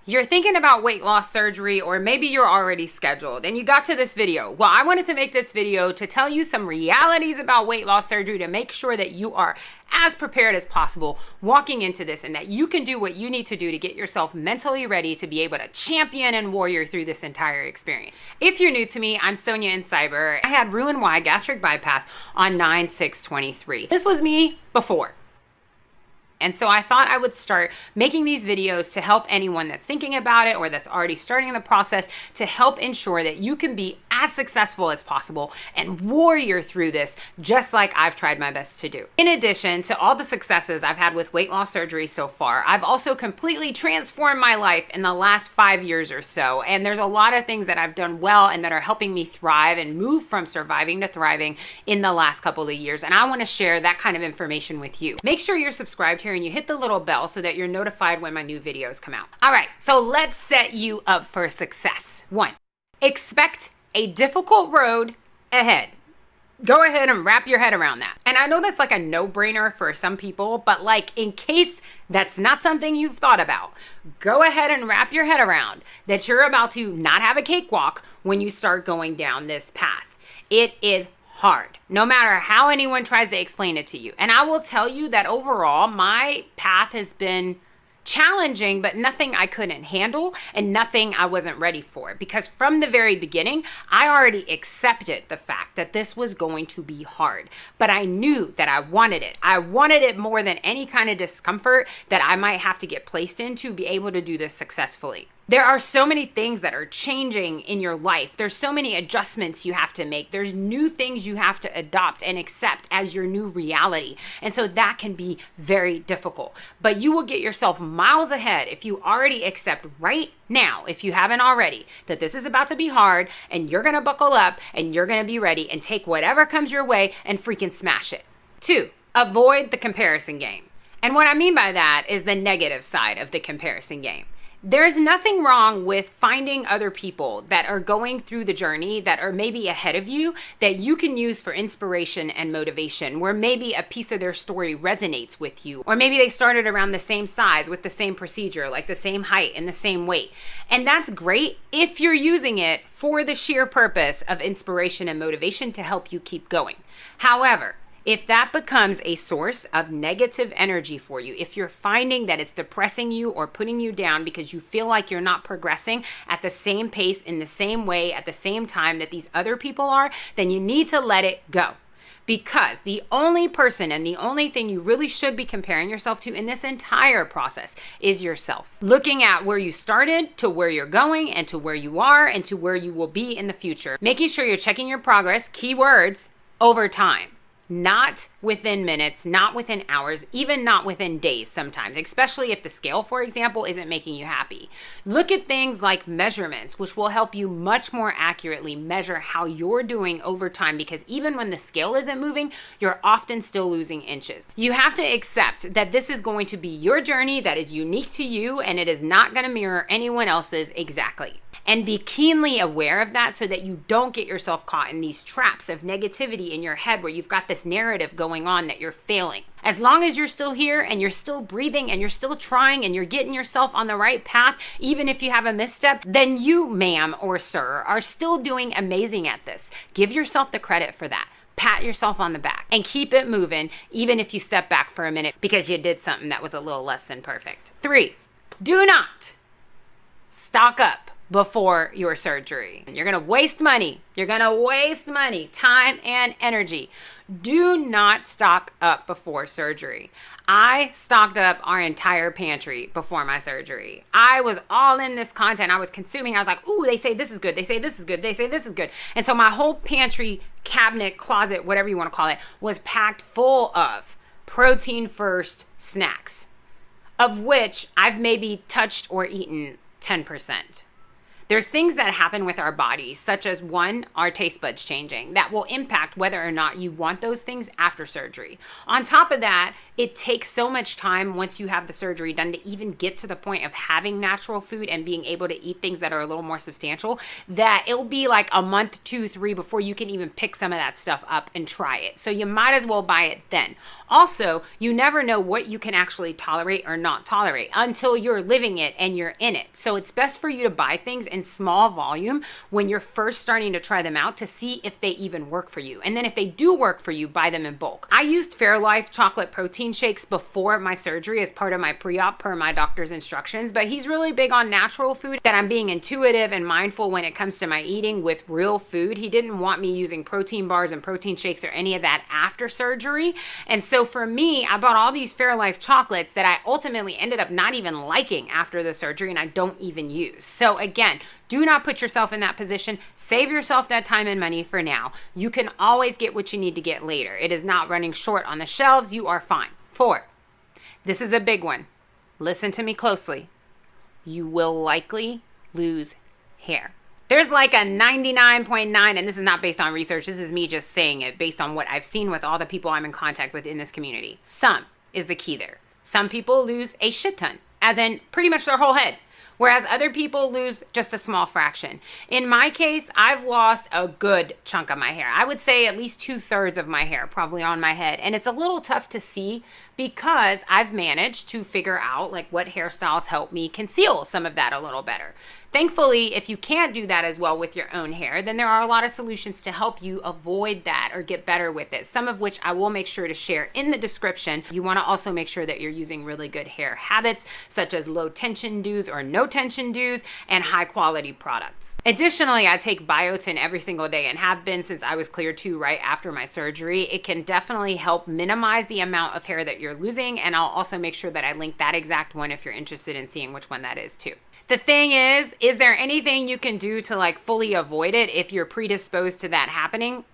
You're thinking about weight loss surgery, or maybe you're already scheduled and you got to this video. Well, I wanted to make this video to tell you some realities about weight loss surgery to make sure that you are as prepared as possible walking into this, and that you can do what you need to do to get yourself mentally ready to be able to champion and warrior through this entire experience. If you're new to me, I'm Sonia in Cyber. I had Roux-en-Y gastric bypass on 9/6/23. This was me before. And so I thought I would start making these videos to help anyone that's thinking about it or that's already starting the process, to help ensure that you can be as successful as possible and warrior through this, just like I've tried my best to do. In addition to all the successes I've had with weight loss surgery so far, I've also completely transformed my life in the last 5 years or so. And there's a lot of things that I've done well and that are helping me thrive and move from surviving to thriving in the last couple of years. And I want to share that kind of information with you. Make sure you're subscribed here and you hit the little bell so that you're notified when my new videos come out. All right, so let's set you up for success. 1, expect a difficult road ahead. Go ahead and wrap your head around that. And I know that's like a no-brainer for some people, but like in case that's not something you've thought about, go ahead and wrap your head around that you're about to not have a cakewalk when you start going down this path. It is hard, no matter how anyone tries to explain it to you. And I will tell you that overall, my path has been challenging, but nothing I couldn't handle and nothing I wasn't ready for. Because from the very beginning, I already accepted the fact that this was going to be hard. But I knew that I wanted it. I wanted it more than any kind of discomfort that I might have to get placed in to be able to do this successfully. There are so many things that are changing in your life. There's so many adjustments you have to make. There's new things you have to adopt and accept as your new reality. And so that can be very difficult. But you will get yourself miles ahead if you already accept right now, if you haven't already, that this is about to be hard and you're going to buckle up and you're going to be ready and take whatever comes your way and freaking smash it. 2, avoid the comparison game. And what I mean by that is the negative side of the comparison game. There's nothing wrong with finding other people that are going through the journey that are maybe ahead of you that you can use for inspiration and motivation, where maybe a piece of their story resonates with you, or maybe they started around the same size with the same procedure, like the same height and the same weight. And that's great if you're using it for the sheer purpose of inspiration and motivation to help you keep going. However, if that becomes a source of negative energy for you, if you're finding that it's depressing you or putting you down because you feel like you're not progressing at the same pace, in the same way, at the same time that these other people are, then you need to let it go. Because the only person and the only thing you really should be comparing yourself to in this entire process is yourself. Looking at where you started to where you're going and to where you are and to where you will be in the future. Making sure you're checking your progress, keywords, over time. Not within minutes, not within hours, even not within days sometimes, especially if the scale, for example, isn't making you happy. Look at things like measurements, which will help you much more accurately measure how you're doing over time, because even when the scale isn't moving, you're often still losing inches. You have to accept that this is going to be your journey that is unique to you, and it is not going to mirror anyone else's exactly. And be keenly aware of that so that you don't get yourself caught in these traps of negativity in your head where you've got this narrative going on that you're failing. As long as you're still here and you're still breathing and you're still trying and you're getting yourself on the right path, even if you have a misstep, then you, ma'am or sir, are still doing amazing at this. Give yourself the credit for that. Pat yourself on the back and keep it moving, even if you step back for a minute because you did something that was a little less than perfect. 3, do not stock up before your surgery. You're going to waste money. You're going to waste money, time, and energy. Do not stock up before surgery. I stocked up our entire pantry before my surgery. I was all in this content. I was consuming. I was like, ooh, they say this is good. They say this is good. They say this is good. And so my whole pantry, cabinet, closet, whatever you want to call it, was packed full of protein first snacks, of which I've maybe touched or eaten 10%. There's things that happen with our bodies, such as 1, our taste buds changing, that will impact whether or not you want those things after surgery. On top of that, it takes so much time once you have the surgery done to even get to the point of having natural food and being able to eat things that are a little more substantial, that it'll be like a month, 2, 3 before you can even pick some of that stuff up and try it. So you might as well buy it then. Also, you never know what you can actually tolerate or not tolerate until you're living it and you're in it. So it's best for you to buy things in small volume when you're first starting to try them out to see if they even work for you. And then if they do work for you, buy them in bulk. I used BariLife chocolate protein shakes before my surgery as part of my pre-op per my doctor's instructions, but he's really big on natural food, that I'm being intuitive and mindful when it comes to my eating with real food. He didn't want me using protein bars and protein shakes or any of that after surgery. And so for me, I bought all these BariLife chocolates that I ultimately ended up not even liking after the surgery, and I don't even use. So again, do not put yourself in that position. Save yourself that time and money for now. You can always get what you need to get later. It is not running short on the shelves. You are fine. 4, this is a big one. Listen to me closely. You will likely lose hair. There's like a 99.9, and this is not based on research. This is me just saying it based on what I've seen with all the people I'm in contact with in this community. Some is the key there. Some people lose a shit ton, as in pretty much their whole head, whereas other people lose just a small fraction. In my case, I've lost a good chunk of my hair. I would say at least 2/3 of my hair probably on my head. And it's a little tough to see because I've managed to figure out like what hairstyles help me conceal some of that a little better. Thankfully, if you can't do that as well with your own hair, then there are a lot of solutions to help you avoid that or get better with it, some of which I will make sure to share in the description. You want to also make sure that you're using really good hair habits, such as low tension dews or no tension dews, and high quality products. Additionally, I take biotin every single day and have been since I was cleared to right after my surgery. It can definitely help minimize the amount of hair that you're losing, and I'll also make sure that I link that exact one if you're interested in seeing which one that is too. The thing is there anything you can do to like fully avoid it if you're predisposed to that happening?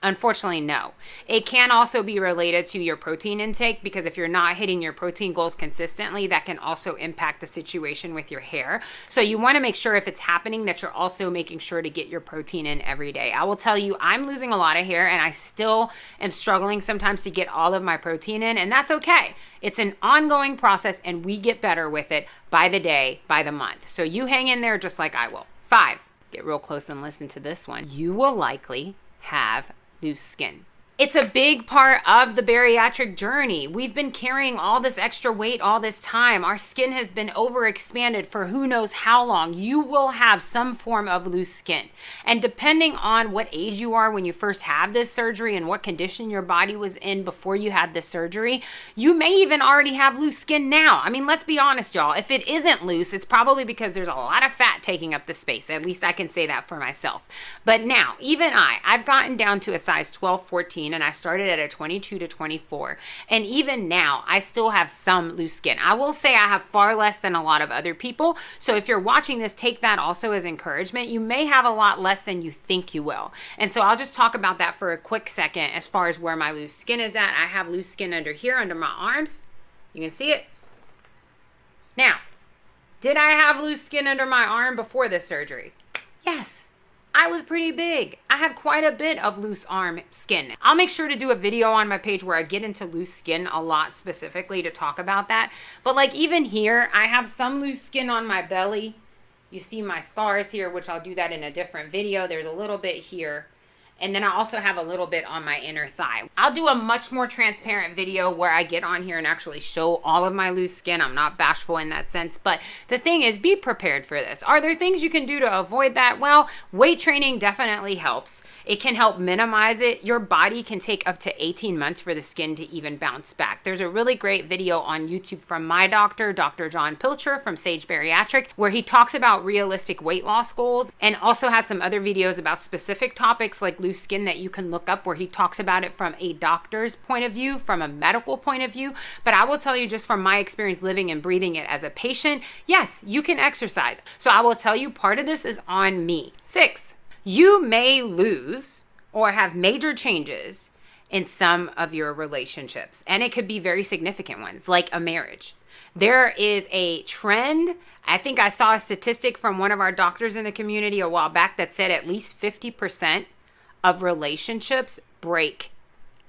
Unfortunately, no. It can also be related to your protein intake, because if you're not hitting your protein goals consistently, that can also impact the situation with your hair. So you want to make sure if it's happening that you're also making sure to get your protein in every day. I will tell you, I'm losing a lot of hair and I still am struggling sometimes to get all of my protein in, and that's okay. It's an ongoing process and we get better with it by the day, by the month. So you hang in there just like I will. 5, get real close and listen to this one. You will likely have loose skin. It's a big part of the bariatric journey. We've been carrying all this extra weight all this time. Our skin has been overexpanded for who knows how long. You will have some form of loose skin. And depending on what age you are when you first have this surgery and what condition your body was in before you had this surgery, you may even already have loose skin now. I mean, let's be honest, y'all. If it isn't loose, it's probably because there's a lot of fat taking up the space. At least I can say that for myself. But now, even I've gotten down to a size 12, 14, and I started at a 22 to 24. And even now, I still have some loose skin. I will say I have far less than a lot of other people. So if you're watching this, take that also as encouragement. You may have a lot less than you think you will. And so I'll just talk about that for a quick second as far as where my loose skin is at. I have loose skin under here, under my arms. You can see it. Now, did I have loose skin under my arm before this surgery? Yes. I was pretty big. I had quite a bit of loose arm skin. I'll make sure to do a video on my page where I get into loose skin a lot specifically to talk about that. But like even here, I have some loose skin on my belly. You see my scars here, which I'll do that in a different video. There's a little bit here. And then I also have a little bit on my inner thigh. I'll do a much more transparent video where I get on here and actually show all of my loose skin. I'm not bashful in that sense, but the thing is, be prepared for this. Are there things you can do to avoid that? Well, weight training definitely helps. It can help minimize it. Your body can take up to 18 months for the skin to even bounce back. There's a really great video on YouTube from my doctor, Dr. John Pilcher from Sage Bariatric, where he talks about realistic weight loss goals and also has some other videos about specific topics like loose skin that you can look up, where he talks about it from a doctor's point of view, from a medical point of view. But I will tell you, just from my experience living and breathing it as a patient, yes, you can exercise. So I will tell you, part of this is on me. 6, you may lose or have major changes in some of your relationships, and it could be very significant ones, like a marriage. There is a trend. I think I saw a statistic from one of our doctors in the community a while back that said at least 50% of relationships break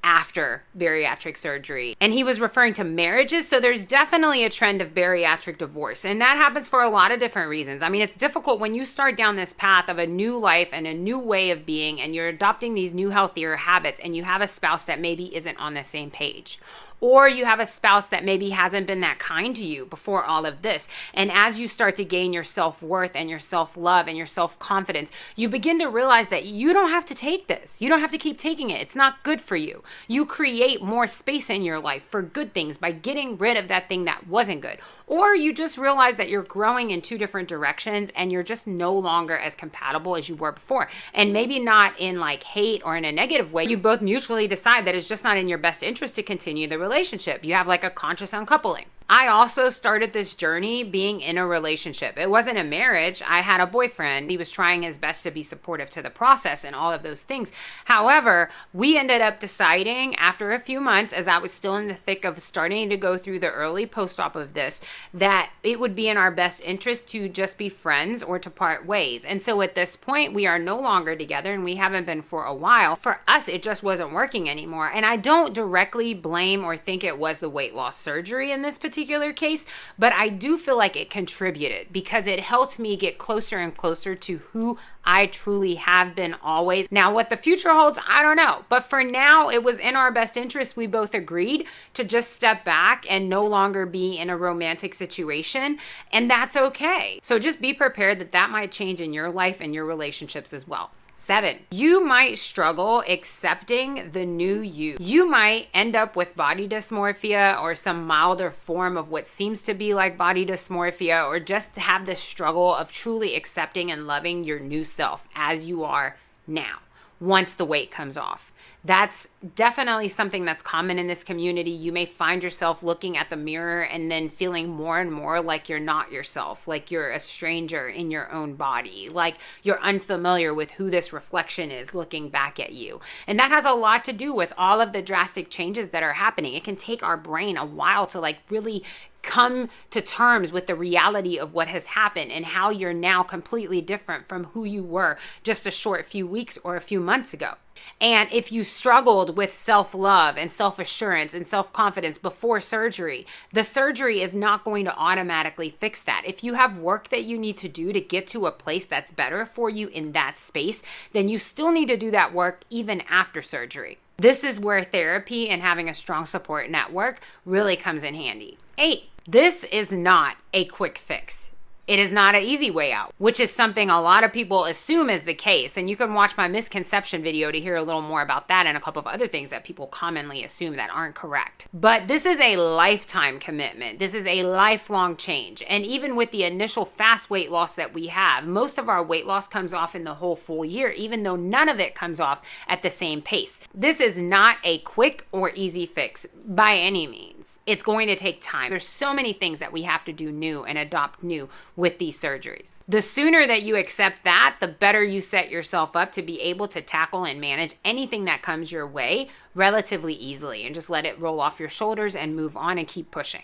after bariatric surgery. And he was referring to marriages. So there's definitely a trend of bariatric divorce. And that happens for a lot of different reasons. I mean, it's difficult when you start down this path of a new life and a new way of being, and you're adopting these new healthier habits, and you have a spouse that maybe isn't on the same page. Or you have a spouse that maybe hasn't been that kind to you before all of this. And as you start to gain your self-worth and your self-love and your self-confidence, you begin to realize that you don't have to take this. You don't have to keep taking it. It's not good for you. You create more space in your life for good things by getting rid of that thing that wasn't good. Or you just realize that you're growing in two different directions and you're just no longer as compatible as you were before. And maybe not in like hate or in a negative way. You both mutually decide that it's just not in your best interest to continue the relationship. You have like a conscious uncoupling. I also started this journey being in a relationship. It wasn't a marriage. I had a boyfriend. He was trying his best to be supportive to the process and all of those things. However, we ended up deciding after a few months, as I was still in the thick of starting to go through the early post-op of this, that it would be in our best interest to just be friends or to part ways. And so at this point, we are no longer together and we haven't been for a while. For us, it just wasn't working anymore. And I don't directly blame or think it was the weight loss surgery in this particular case, but I do feel like it contributed because it helped me get closer and closer to who I truly have been always. Now, what the future holds, I don't know. But for now, it was in our best interest. We both agreed to just step back and no longer be in a romantic situation. And that's okay. So just be prepared that that might change in your life and your relationships as well. 7, you might struggle accepting the new you. You might end up with body dysmorphia or some milder form of what seems to be like body dysmorphia, or just have this struggle of truly accepting and loving your new self as you are now, once the weight comes off. That's definitely something that's common in this community. You may find yourself looking at the mirror and then feeling more and more like you're not yourself, like you're a stranger in your own body, like you're unfamiliar with who this reflection is looking back at you. And that has a lot to do with all of the drastic changes that are happening. It can take our brain a while to like really come to terms with the reality of what has happened and how you're now completely different from who you were just a short few weeks or a few months ago. And if you struggled with self-love and self-assurance and self-confidence before surgery, the surgery is not going to automatically fix that. If you have work that you need to do to get to a place that's better for you in that space, then you still need to do that work even after surgery. This is where therapy and having a strong support network really comes in handy. 8, this is not a quick fix. It is not an easy way out, which is something a lot of people assume is the case. And you can watch my misconception video to hear a little more about that and a couple of other things that people commonly assume that aren't correct. But this is a lifetime commitment. This is a lifelong change. And even with the initial fast weight loss that we have, most of our weight loss comes off in the whole full year, even though none of it comes off at the same pace. This is not a quick or easy fix by any means. It's going to take time. There's so many things that we have to do new and adopt new with these surgeries. The sooner that you accept that, the better you set yourself up to be able to tackle and manage anything that comes your way relatively easily, and just let it roll off your shoulders and move on and keep pushing.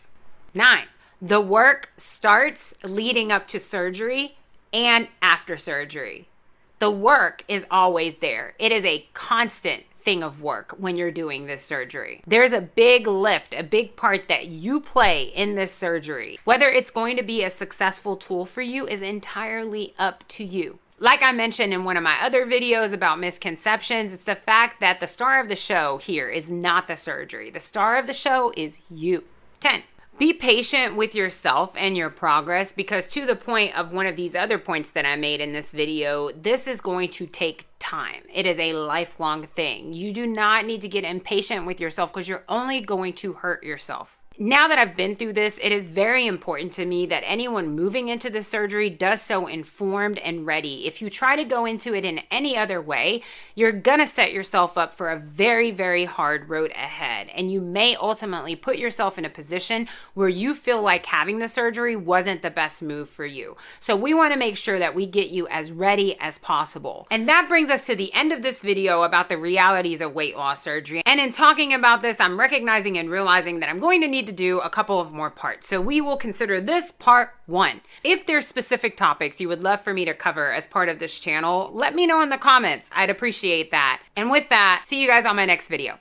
9, the work starts leading up to surgery and after surgery. The work is always there. It is a constant thing of work when you're doing this surgery. There's a big lift, a big part that you play in this surgery. Whether it's going to be a successful tool for you is entirely up to you. Like I mentioned in one of my other videos about misconceptions, it's the fact that the star of the show here is not the surgery. The star of the show is you. 10, be patient with yourself and your progress, because to the point of one of these other points that I made in this video, this is going to take time. It is a lifelong thing. You do not need to get impatient with yourself, because you're only going to hurt yourself. Now that I've been through this, it is very important to me that anyone moving into the surgery does so informed and ready. If you try to go into it in any other way, you're gonna set yourself up for a very, very hard road ahead. And you may ultimately put yourself in a position where you feel like having the surgery wasn't the best move for you. So we wanna make sure that we get you as ready as possible. And that brings us to the end of this video about the realities of weight loss surgery. And in talking about this, I'm recognizing and realizing that I'm going to need to do a couple of more parts. So we will consider this part 1. If there's specific topics you would love for me to cover as part of this channel, let me know in the comments. I'd appreciate that. And with that, see you guys on my next video.